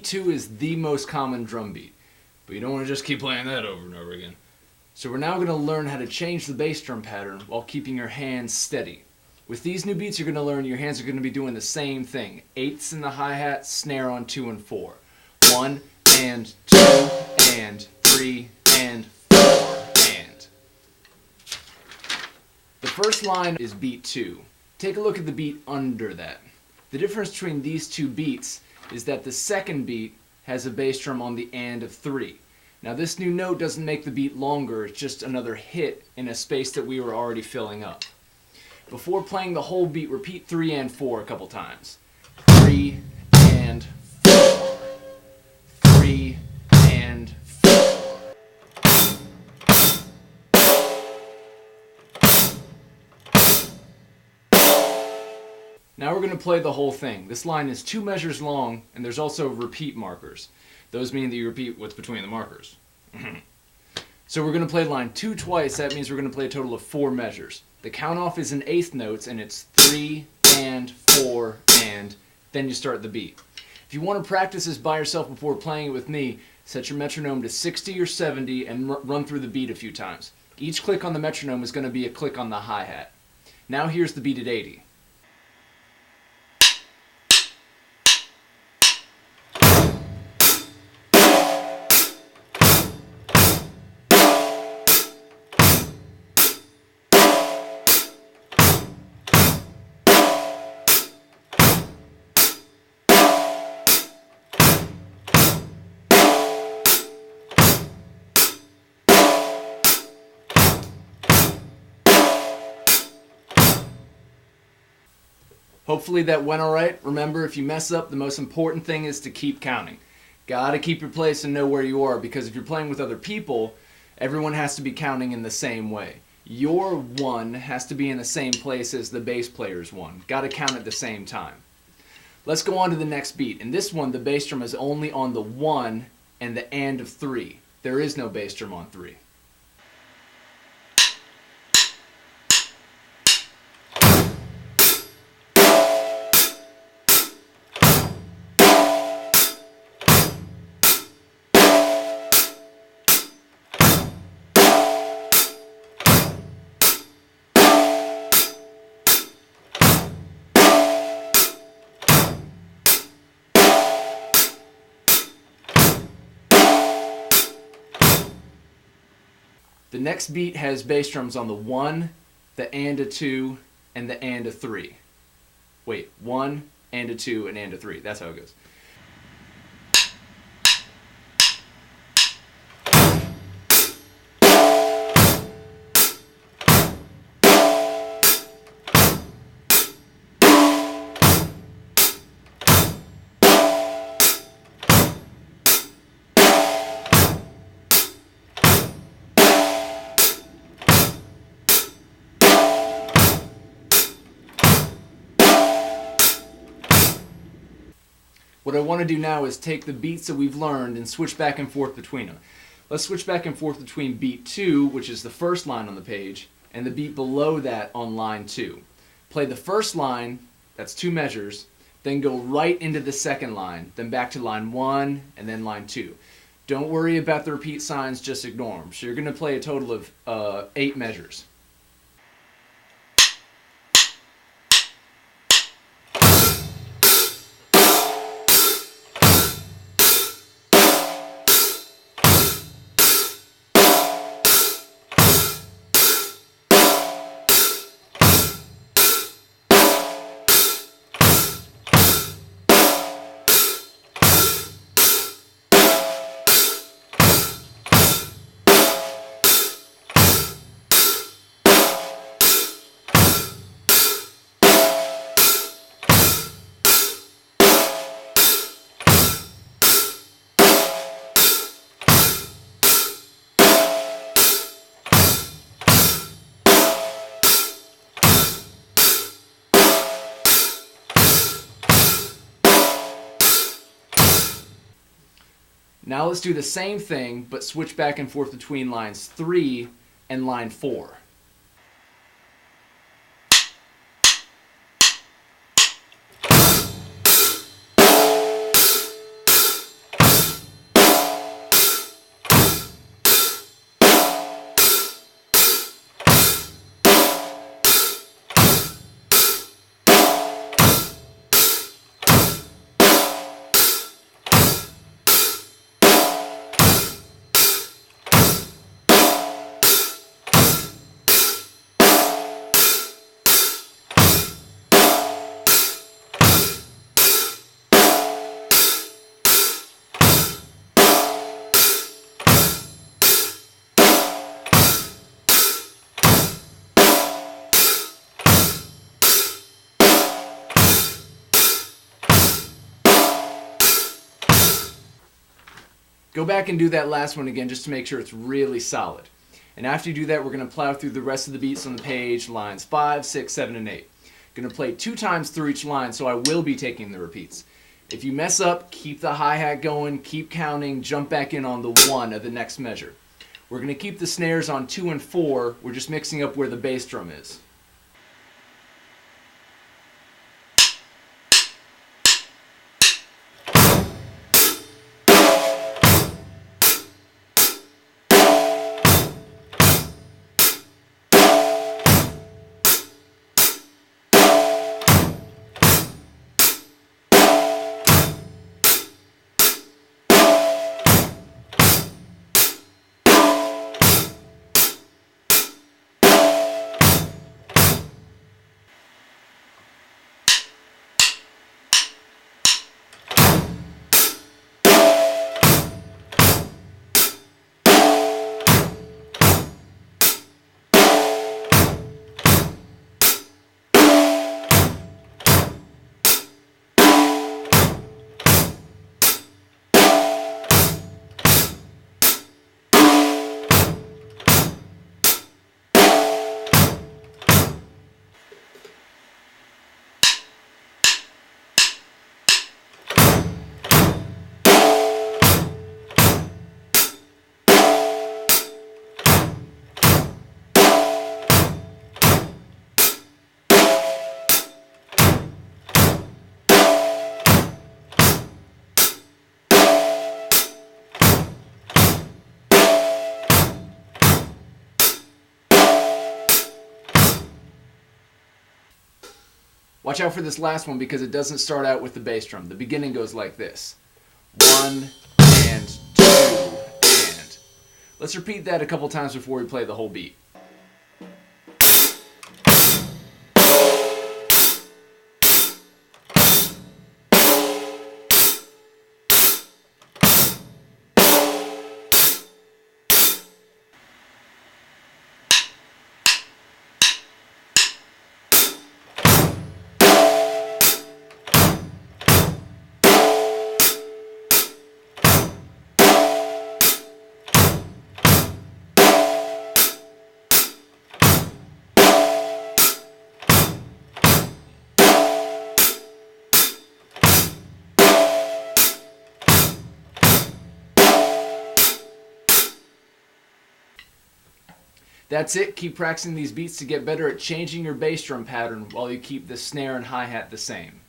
beat 2 is the most common drum beat, but you don't want to just keep playing that over and over again. So we're now going to learn how to change the bass drum pattern while keeping your hands steady. With these new beats, you're going to learn your hands are going to be doing the same thing. Eighths in the hi-hat, snare on 2 and 4. 1 and 2 and 3 and 4 and. The first line is beat 2. Take a look at the beat under that. The difference between these two beats is that the second beat has a bass drum on the and of 3. Now this new note doesn't make the beat longer, it's just another hit in a space that we were already filling up. Before playing the whole beat, repeat 3 and 4 a couple times. 3 and 4. 3 and 4. Now we're going to play the whole thing. This line is 2 measures long, and there's also repeat markers. Those mean that you repeat what's between the markers. So we're going to play line 2 twice. That means we're going to play a total of 4 measures. The count off is in eighth notes, and it's 3 and 4 and, then you start the beat. If you want to practice this by yourself before playing it with me, set your metronome to 60 or 70 and run through the beat a few times. Each click on the metronome is going to be a click on the hi-hat. Now here's the beat at 80. Hopefully that went alright. Remember, if you mess up, the most important thing is to keep counting. Gotta keep your place and know where you are, because if you're playing with other people, everyone has to be counting in the same way. Your 1 has to be in the same place as the bass player's 1. Gotta count at the same time. Let's go on to the next beat. In this one, the bass drum is only on the 1 and the and of 3. There is no bass drum on 3. The next beat has bass drums on the 1, the and a 2, and the and a 3. Wait, 1, and a 2, and a 3. That's how it goes. What I want to do now is take the beats that we've learned and switch back and forth between them. Let's switch back and forth between beat 2, which is the first line on the page, and the beat below that on line 2. Play the first line, that's 2 measures, then go right into the second line, then back to line 1, and then line 2. Don't worry about the repeat signs, just ignore them. So you're going to play a total of 8 measures. Now let's do the same thing, but switch back and forth between lines 3 and line 4. Go back and do that last one again just to make sure it's really solid. And after you do that, we're going to plow through the rest of the beats on the page, lines 5, 6, 7, and 8. Going to play 2 times through each line, so I will be taking the repeats. If you mess up, keep the hi-hat going, keep counting, jump back in on the 1 of the next measure. We're going to keep the snares on 2 and 4, we're just mixing up where the bass drum is. Watch out for this last one because it doesn't start out with the bass drum. The beginning goes like this. 1 and 2 and. Let's repeat that a couple times before we play the whole beat. That's it. Keep practicing these beats to get better at changing your bass drum pattern while you keep the snare and hi-hat the same.